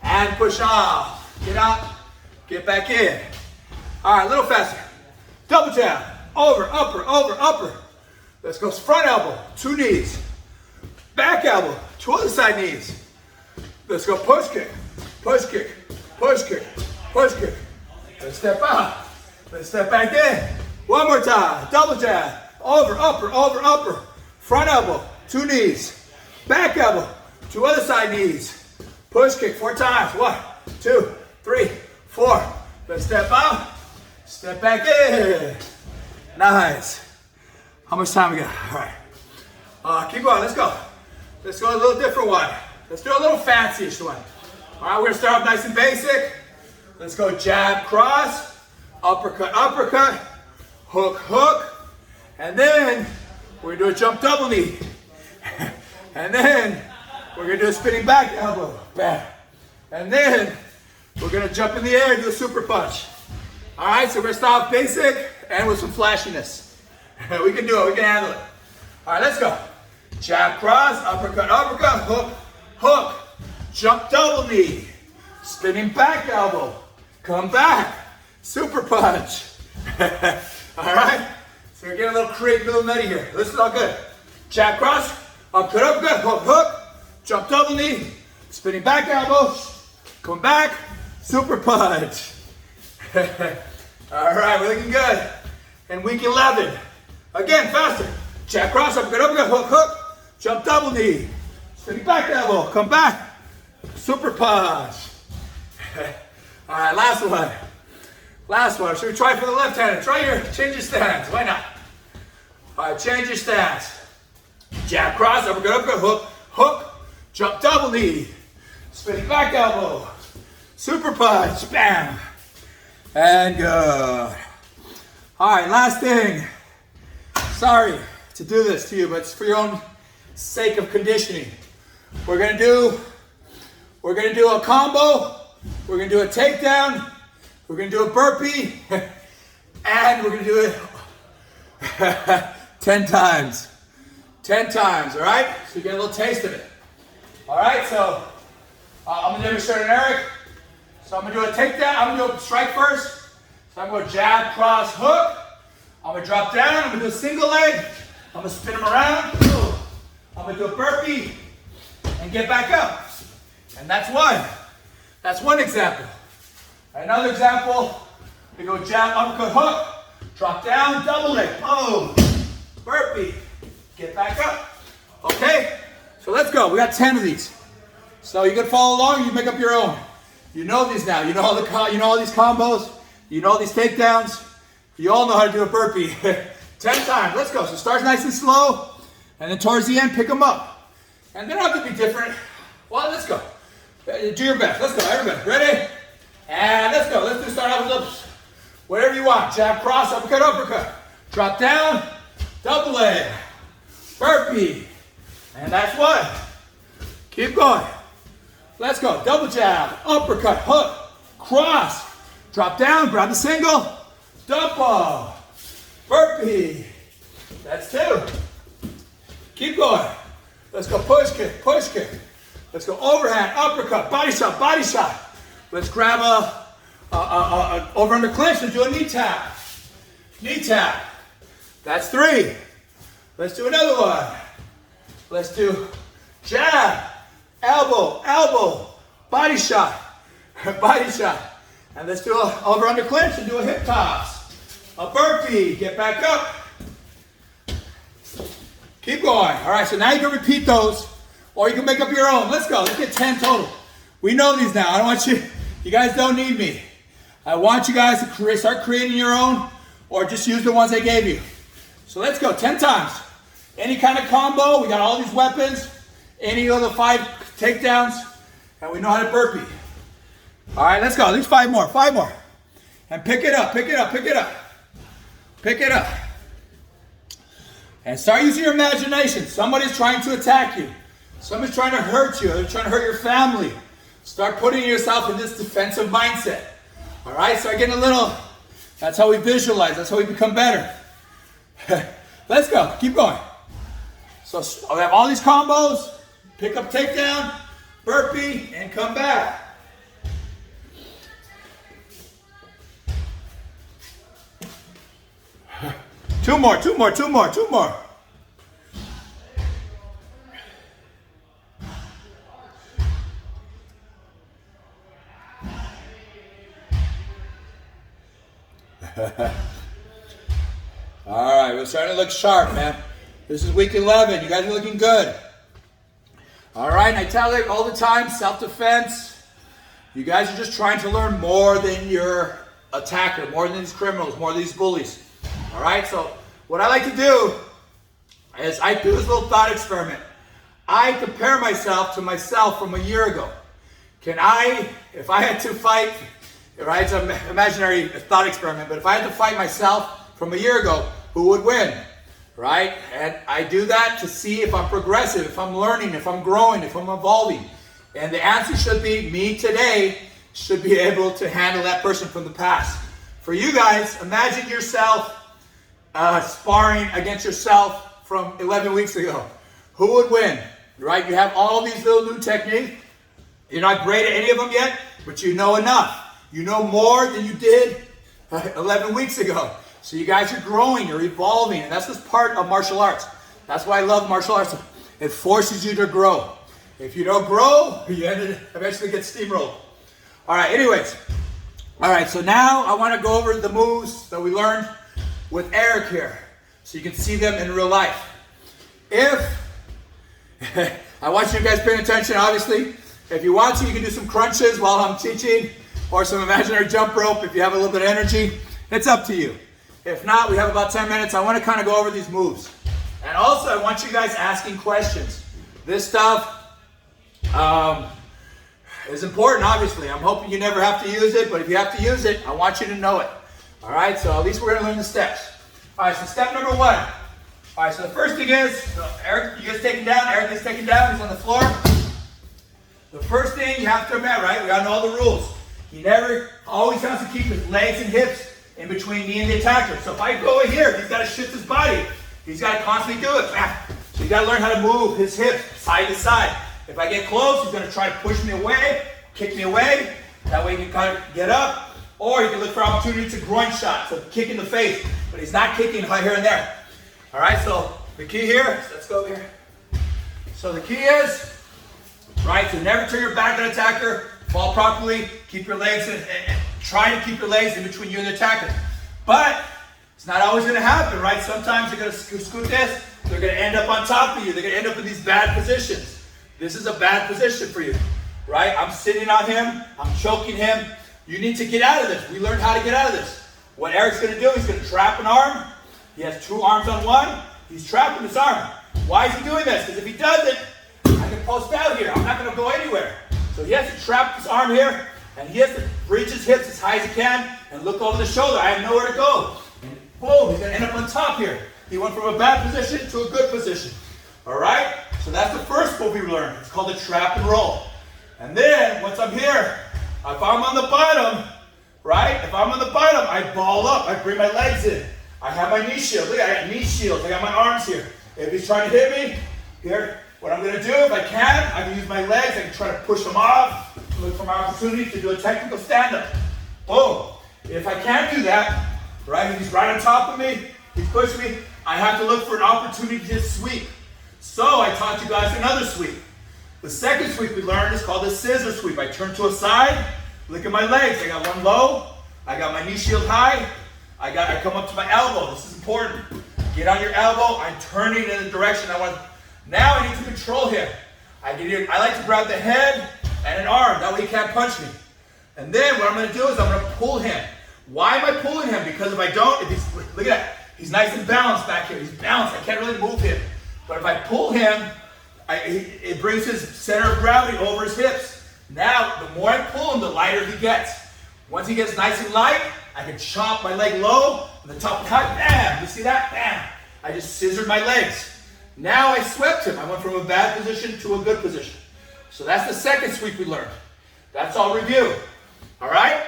And push off. Get out, get back in. All right, a little faster. Double jab, over, upper. Let's go front elbow, 2 knees. Back elbow, 2 other side knees. Let's go push kick, push kick, push kick, push kick. Let's step out. Let's step back in. One more time. Double jab. Over, upper. Front elbow, 2 knees. Back elbow, 2 other side knees. Push kick 4 times. 1, 2, 3, 4. Let's step out. Step back in. Nice. How much time we got? All right. Keep going. Let's go. Let's go a little different one. Let's do a little fanciest one. All right, we're gonna start off nice and basic. Let's go jab, cross, uppercut, hook, hook, and then we're gonna do a jump double knee. And then we're gonna do a spinning back elbow, bam. And then we're gonna jump in the air and do a super punch. All right, so we're gonna start off basic and with some flashiness. We can do it, we can handle it. All right, let's go. Jab, cross, uppercut, hook, hook, jump double knee, spinning back elbow, come back, super punch. All right, so we're getting a little creative, a little nutty here. This is all good. Jab, cross, uppercut, hook, hook, jump double knee, spinning back elbow, come back, super punch. All right, we're looking good. And week 11, again, faster. Jab, cross, uppercut, hook, hook, jump double knee, spinning back elbow, come back, super punch. All right, last one. Last one. Should we try for the left hand? Change your stance. Why not? All right, change your stance. Jab, cross, uppercut, hook, hook, jump double knee, spinning back elbow, super punch, bam, and good. All right, last thing. Sorry to do this to you, but it's for your own sake of conditioning. We're gonna do a combo. We're gonna do a takedown. We're gonna do a burpee, and we're gonna do it 10 times. 10 times, all right? So you get a little taste of it. All right, so I'm gonna demonstrate on Eric. So I'm gonna do a takedown. I'm gonna do a strike first. So I'm gonna jab, cross, hook. I'm gonna drop down. I'm gonna do a single leg. I'm gonna spin them around. I'm gonna do a burpee and get back up. And that's one. That's one example. Another example, we go jab, uppercut, hook, drop down, double leg, boom, burpee, get back up. Okay, so let's go. We got 10 of these. So you can follow along, you make up your own. You know these now. You know all these combos. You know these takedowns. You all know how to do a burpee. 10 times. Let's go. So start nice and slow, and then towards the end, pick them up. And they don't have to be different. Well, let's go. Do your best. Let's go, everybody. Ready? And let's go. Let's start off with whatever you want. Jab, cross, uppercut. Drop down, double leg, burpee. And that's one. Keep going. Let's go. Double jab, uppercut, hook, cross. Drop down, grab the single, double, burpee. That's 2. Keep going. Let's go push kick, push kick. Let's go overhand, uppercut, body shot. Let's grab a over under clinch and do a knee tap. Knee tap. That's 3. Let's do another one. Let's do jab, elbow, body shot. And let's do a over under clinch and do a hip toss. A burpee, get back up. Keep going. All right, so now you can repeat those, or you can make up your own. Let's go. Let's get 10 total. We know these now. I don't want you guys don't need me. I want you guys to start creating your own, or just use the ones I gave you. So let's go, 10 times. Any kind of combo, we got all these weapons, any of the 5 takedowns, and we know how to burpee. All right, let's go. At least 5 more. And pick it up. And start using your imagination. Somebody's trying to attack you. Somebody's trying to hurt you. They're trying to hurt your family. Start putting yourself in this defensive mindset. All right, start getting a little, that's how we visualize. That's how we become better. Let's go. Keep going. So we have all these combos. Pick up, takedown, burpee, and come back. Two more. All right, we're starting to look sharp, man. This is week 11. You guys are looking good. All right, and I tell you all the time, self-defense. You guys are just trying to learn more than your attacker, more than these criminals, more than these bullies. All right, so what I like to do is I do this little thought experiment. I compare myself to myself from a year ago. Can I, if I had to fight, right, it's an imaginary thought experiment, but if I had to fight myself from a year ago, who would win? Right? And I do that to see if I'm progressive, if I'm learning, if I'm growing, if I'm evolving. And the answer should be me today should be able to handle that person from the past. For you guys, imagine yourself sparring against yourself from 11 weeks ago. Who would win? Right? You have all these little new techniques. You're not great at any of them yet, but you know enough. You know more than you did 11 weeks ago. So you guys are growing, you're evolving, and that's just part of martial arts. That's why I love martial arts. It forces you to grow. If you don't grow, you eventually get steamrolled. All right, anyways. All right, so now I want to go over the moves that we learned with Eric here, so you can see them in real life. I want you guys paying attention, obviously. If you want to, you can do some crunches while I'm teaching, or some imaginary jump rope if you have a little bit of energy. It's up to you. If not, we have about 10 minutes. I want to kind of go over these moves. And also, I want you guys asking questions. This stuff is important, obviously. I'm hoping you never have to use it, but if you have to use it, I want you to know it. All right, so at least we're going to learn the steps. All right, so step number 1. All right, so the first thing is, Eric, you guys taking down, Eric is taking down, he's on the floor. The first thing you have to remember, right, we got to know all the rules. He always has to keep his legs and hips in between me and the attacker. So if I go in here, he's got to shift his body. He's got to constantly do it. So you got to learn how to move his hips side to side. If I get close, he's going to try to push me away, kick me away. That way he can kind of get up. Or he can look for opportunity to groin shot, so kick in the face. But he's not kicking right here and there. All right, so the key here, let's go over here. So the key is, right, to never turn your back to the attacker, fall properly, keep your legs in, and try to keep your legs in between you and the attacker. But it's not always going to happen, right? Sometimes you're going to scoot this, they're going to end up on top of you. They're going to end up in these bad positions. This is a bad position for you, right? I'm sitting on him, I'm choking him. You need to get out of this. We learned how to get out of this. What Eric's going to do, he's going to trap an arm. He has 2 arms on one. He's trapping his arm. Why is he doing this? Because if he doesn't, I can post out here. I'm not going to go anywhere. So he has to trap his arm here, and he has to reach his hips as high as he can and look over the shoulder. I have nowhere to go. And boom, he's going to end up on top here. He went from a bad position to a good position. All right? So that's the first move we learned. It's called the trap and roll. And then, once I'm here, if I'm on the bottom, right? If I'm on the bottom, I ball up. I bring my legs in. I have my knee shield. Look, I got knee shields. I got my arms here. If he's trying to hit me, here, what I'm going to do, if I can use my legs. I can try to push them off, look for my opportunity to do a technical stand-up. Boom. If I can't do that, right, if he's right on top of me, he's pushing me, I have to look for an opportunity to sweep. So I taught you guys another sweep. The second sweep we learned is called the scissor sweep. I turn to a side, look at my legs. I got one low, I got my knee shield high, I come up to my elbow. This is important. Get on your elbow, I'm turning in the direction I want. Now I need to control him. I like to grab the head and an arm, that way he can't punch me. And then what I'm going to do is I'm going to pull him. Why am I pulling him? Because if I don't, look at that, he's nice and balanced back here. He's balanced, I can't really move him. But if I pull him, it brings his center of gravity over his hips. Now, the more I pull him, the lighter he gets. Once he gets nice and light, I can chop my leg low, and the top cut, bam, you see that? Bam. I just scissored my legs. Now I swept him. I went from a bad position to a good position. So that's the second sweep we learned. That's all review. All right?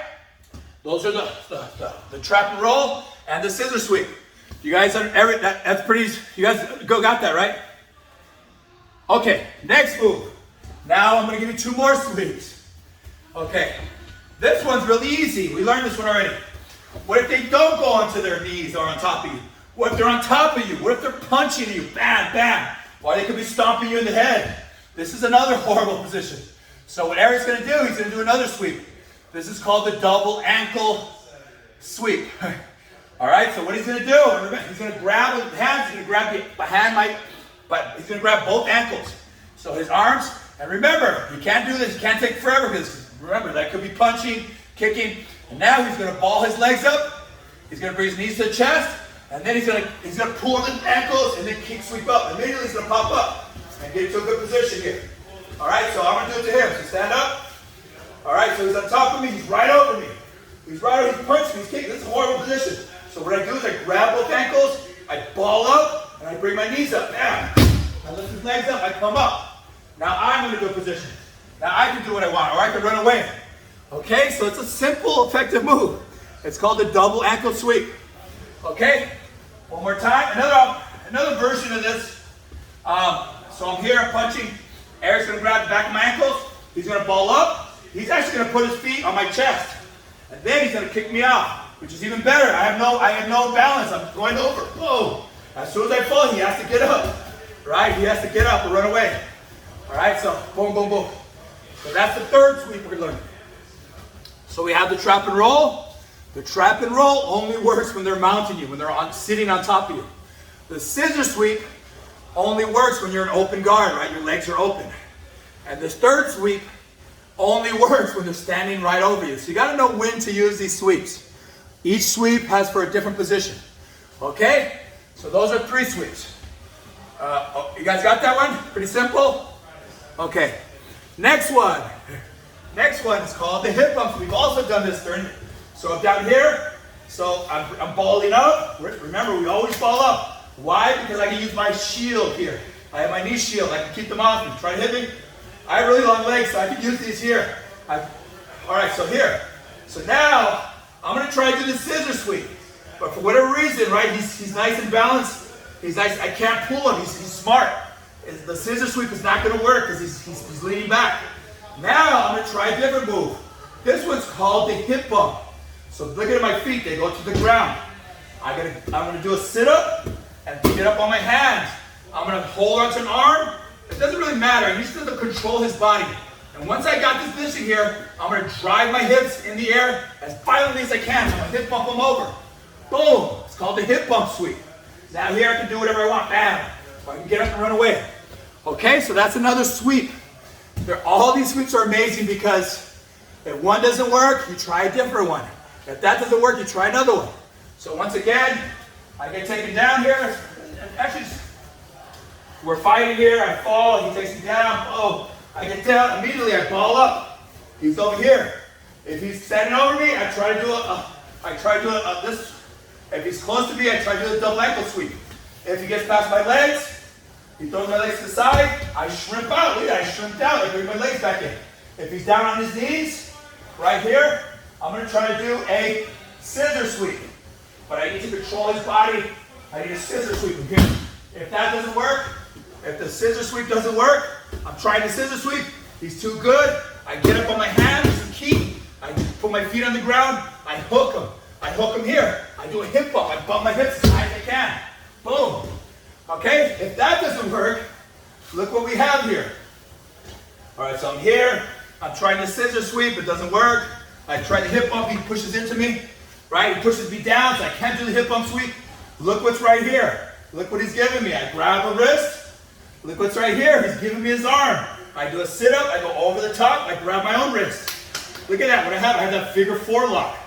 Those are the trap and roll and the scissor sweep. You guys are that's pretty. You guys got that, right? Okay, next move. Now I'm going to give you 2 more sweeps. Okay, this one's really easy. We learned this one already. What if they don't go onto their knees or on top of you? What if they're on top of you? What if they're punching you? Bam, bam. Or they could be stomping you in the head. This is another horrible position. So what Eric's going to do, he's going to do another sweep. This is called the double ankle sweep. All right, so what he's gonna do, he's gonna grab with hands, he's gonna grab the hand, but he's gonna grab both ankles. So his arms, and remember, you can't do this, you can't take forever, because remember, that could be punching, kicking, and now he's gonna ball his legs up, he's gonna bring his knees to the chest, and then he's gonna pull the ankles, and then kick, sweep up. Immediately he's gonna pop up, and get to a good position here. All right, so I'm gonna do it to him, so stand up. All right, so he's on top of me, he's right over me. He's punching me, he's kicking, this is a horrible position. So what I do is I grab both ankles, I ball up, and I bring my knees up. Bam! I lift his legs up, I come up. Now I'm in a good position. Now I can do what I want, or I can run away. Okay, so it's a simple, effective move. It's called the double ankle sweep. Okay, one more time. Another version of this. So I'm here, I'm punching. Eric's gonna grab the back of my ankles. He's gonna ball up. He's actually gonna put his feet on my chest. And then he's gonna kick me out, which is even better. I have no balance. I'm going over. Whoa. As soon as I fall, he has to get up. Right? He has to get up or run away. All right, so boom, boom, boom. So that's the third sweep we're learning. So we have the trap and roll. The trap and roll only works when they're mounting you, when they're sitting on top of you. The scissor sweep only works when you're in open guard, right? Your legs are open. And this third sweep only works when they're standing right over you. So you got to know when to use these sweeps. Each sweep has for a different position. Okay? So those are 3 sweeps. You guys got that one? Pretty simple? Okay. Next one. Next one is called the hip bumps. We've also done this during. So I'm down here. So I'm balling up. Remember, we always ball up. Why? Because I can use my shield here. I have my knee shield. I can keep them off me. Try to hit me. I have really long legs, so I can use these here. All right, so here. So now, I'm going to try to do the scissor sweep. But for whatever reason, right, he's nice and balanced. He's nice. I can't pull him. He's smart. The scissor sweep is not going to work because he's leaning back. Now, I'm going to try a different move. This one's called the hip bump. So look at my feet. They go to the ground. I'm going to do a sit-up and get up on my hands. I'm going to hold onto an arm. It doesn't really matter. I used to control his body. And once I got this position here, I'm going to drive my hips in the air as violently as I can. I'm going to hip bump them over. Boom. It's called the hip bump sweep. Now here I can do whatever I want. Bam. So I can get up and run away. Okay, so that's another sweep. All these sweeps are amazing because if one doesn't work, you try a different one. If that doesn't work, you try another one. So once again, I get taken down here. Actually, we're fighting here. I fall. He takes me down. Oh, I get down. Immediately, I ball up. He's over here. If he's standing over me, I try to do this. If he's close to me, I try to do a double ankle sweep. If he gets past my legs, he throws my legs to the side. I shrimp out. Look at that. I shrimp down. I bring my legs back in. If he's down on his knees, right here, I'm going to try to do a scissor sweep. But I need to control his body. I need a scissor sweep from here. If that doesn't work, if the scissor sweep doesn't work, I'm trying the scissor sweep. He's too good. I get up on my hands. This is key. I put my feet on the ground. I hook him. I hook him here. I do a hip bump. I bump my hips as high as I can. Boom. Okay? If that doesn't work, look what we have here. All right, so I'm here. I'm trying the scissor sweep. It doesn't work. I try the hip bump. He pushes into me. Right? He pushes me down, so I can't do the hip bump sweep. Look what's right here. Look what he's giving me. I grab a wrist. Look what's right here. He's giving me his arm. I do a sit-up. I go over the top. I grab my own wrist. Look at that. What I have that figure 4 lock.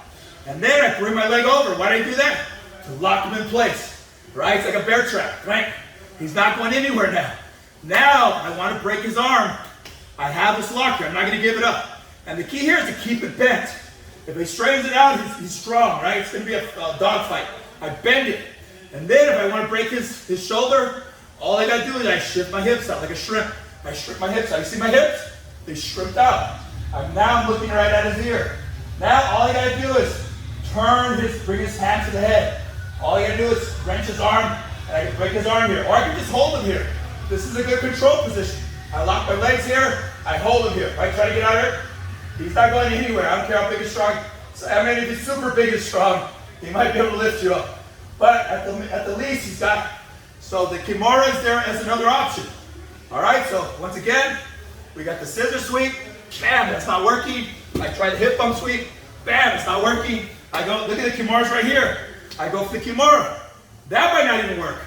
And then I bring my leg over. Why do I do that? To lock him in place. Right? It's like a bear trap. Right? He's not going anywhere now. Now, I want to break his arm. I have this lock here. I'm not going to give it up. And the key here is to keep it bent. If he straightens it out, he's strong, right? It's going to be a dog fight. I bend it. And then if I want to break his shoulder, all I got to do is I shift my hips out like a shrimp. I strip my hips out. You see my hips? They shrimped out. Now I'm looking right at his ear. Now all I got to do is bring his hand to the head. All I got to do is wrench his arm, and I can break his arm here. Or I can just hold him here. This is a good control position. I lock my legs here. I hold him here. I try to get out of here. He's not going anywhere. I don't care how big and strong. So, I mean, if he's super big and strong, he might be able to lift you up. But at the least, he's got, so the Kimura is there as another option. All right, so once again, we got the scissor sweep. Bam, that's not working. I try the hip bump sweep. Bam, it's not working. I go, look at the Kimuras right here. I go for the Kimura. That might not even work,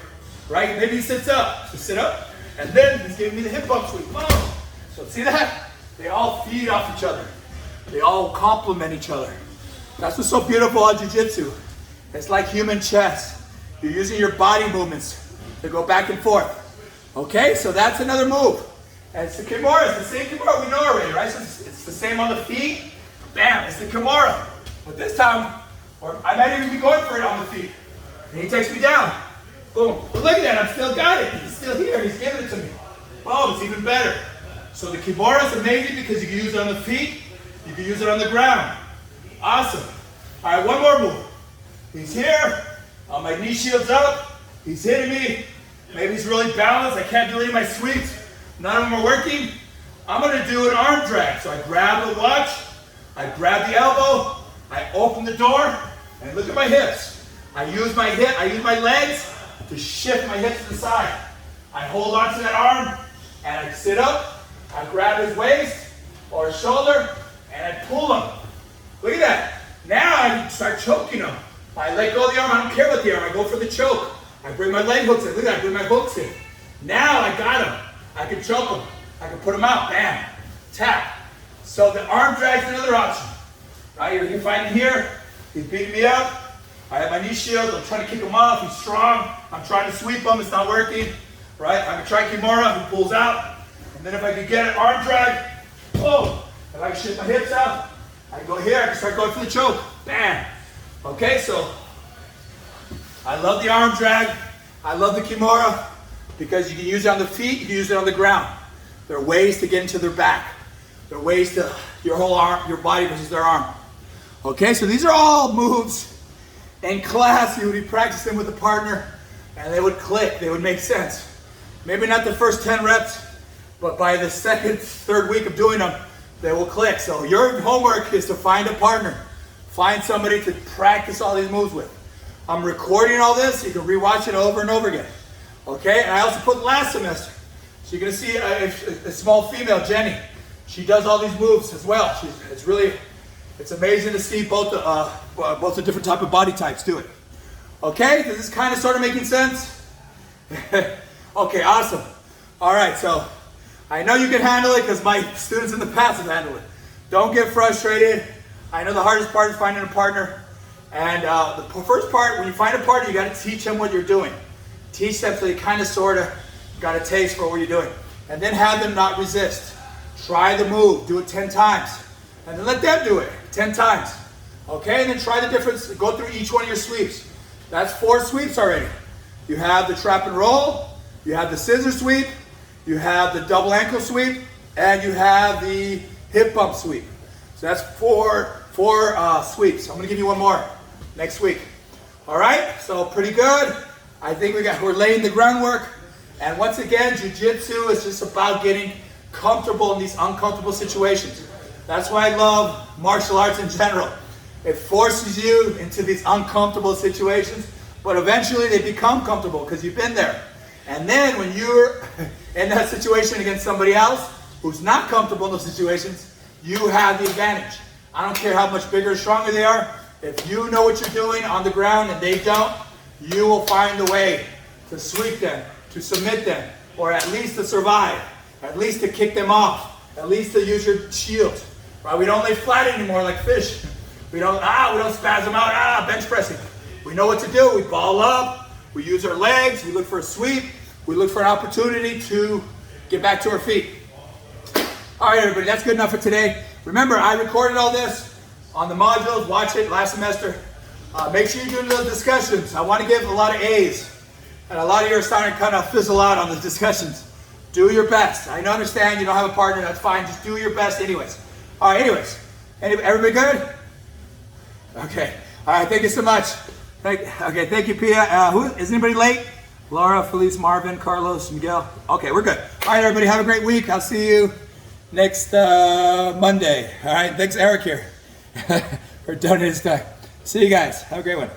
right? Maybe he sits up. So sit up, and then he's giving me the hip bump sweep. Boom. So see that? They all feed off each other. They all complement each other. That's what's so beautiful about jiu-jitsu. It's like human chess. You're using your body movements to go back and forth. Okay, so that's another move. And it's the Kimura. It's the same Kimura we know already, right? So it's the same on the feet. Bam, it's the Kimura. But this time, I might even be going for it on the feet. And he takes me down. Boom. But look at that, I've still got it. He's still here, he's giving it to me. Oh, it's even better. So the Kimura is amazing because you can use it on the feet, you can use it on the ground. Awesome. All right, one more move. He's here, my knee shield's up, he's hitting me. Maybe he's really balanced, I can't do any of my sweeps. None of them are working. I'm gonna do an arm drag. So I grab the watch, I grab the elbow, I open the door, and look at my hips. I use my legs to shift my hips to the side. I hold on to that arm, and I sit up, I grab his waist or his shoulder, and I pull him. Look at that. Now I start choking him. I let go of the arm, I don't care about the arm, I go for the choke. I bring my leg hooks in, look at that, I bring my hooks in. Now I got him. I can choke him. I can put him out, bam, tap. So the arm drag's another option. Right, you find him here, he's beating me up. I have my knee shield, I'm trying to kick him off, he's strong. I'm trying to sweep him, it's not working. Right, I'm gonna try Kimura, he pulls out. And then if I can get an arm drag, oh, if I can shift my hips out, I can go here, I can start going for the choke, bam. Okay, so I love the arm drag, I love the Kimura, because you can use it on the feet, you can use it on the ground. There are ways to get into their back. There are ways to, your whole arm, your body versus their arm. Okay, so these are all moves in class you would be practicing with a partner, and they would click, they would make sense. Maybe not the first 10 reps, but by the second, third week of doing them, they will click. So your homework is to find a partner. Find somebody to practice all these moves with. I'm recording all this, you can rewatch it over and over again. Okay, and I also put last semester. So you're gonna see a small female, Jenny. She does all these moves as well. It's amazing to see both the different type of body types do it. Okay, does this kind of sort of making sense? Okay, awesome. All right, so I know you can handle it because my students in the past have handled it. Don't get frustrated. I know the hardest part is finding a partner. And the first part, when you find a partner, you got to teach them what you're doing. Teach them so they kind of sort of got a taste for what you're doing. And then have them not resist. Try the move, do it 10 times. And then let them do it 10 times. Okay, and then try the difference, go through each one of your sweeps. That's 4 sweeps already. You have the trap and roll, you have the scissor sweep, you have the double ankle sweep, and you have the hip bump sweep. So that's four sweeps. I'm gonna give you one more next week. All right, so pretty good. I think we're laying the groundwork. And once again, jiu-jitsu is just about getting comfortable in these uncomfortable situations. That's why I love martial arts in general. It forces you into these uncomfortable situations, but eventually they become comfortable because you've been there. And then when you're in that situation against somebody else who's not comfortable in those situations, you have the advantage. I don't care how much bigger or stronger they are. If you know what you're doing on the ground and they don't, you will find a way to sweep them, to submit them, or at least to survive, at least to kick them off, at least to use your shield. Right? We don't lay flat anymore like fish. We don't spaz them out, bench pressing. We know what to do. We ball up, we use our legs, we look for a sweep, we look for an opportunity to get back to our feet. All right, everybody, that's good enough for today. Remember, I recorded all this on the modules. Watch it last semester. Make sure you do those discussions. I want to give a lot of A's, and a lot of you are starting to kind of fizzle out on the discussions. Do your best. I understand you don't have a partner. That's fine. Just do your best anyways. All right, anyways. Everybody good? Okay. All right, thank you so much. Okay, thank you, Pia. Is anybody late? Laura, Felice, Marvin, Carlos, Miguel. Okay, we're good. All right, everybody, have a great week. I'll see you next Monday. All right, thanks, Eric here, for donating his time. See you guys. Have a great one.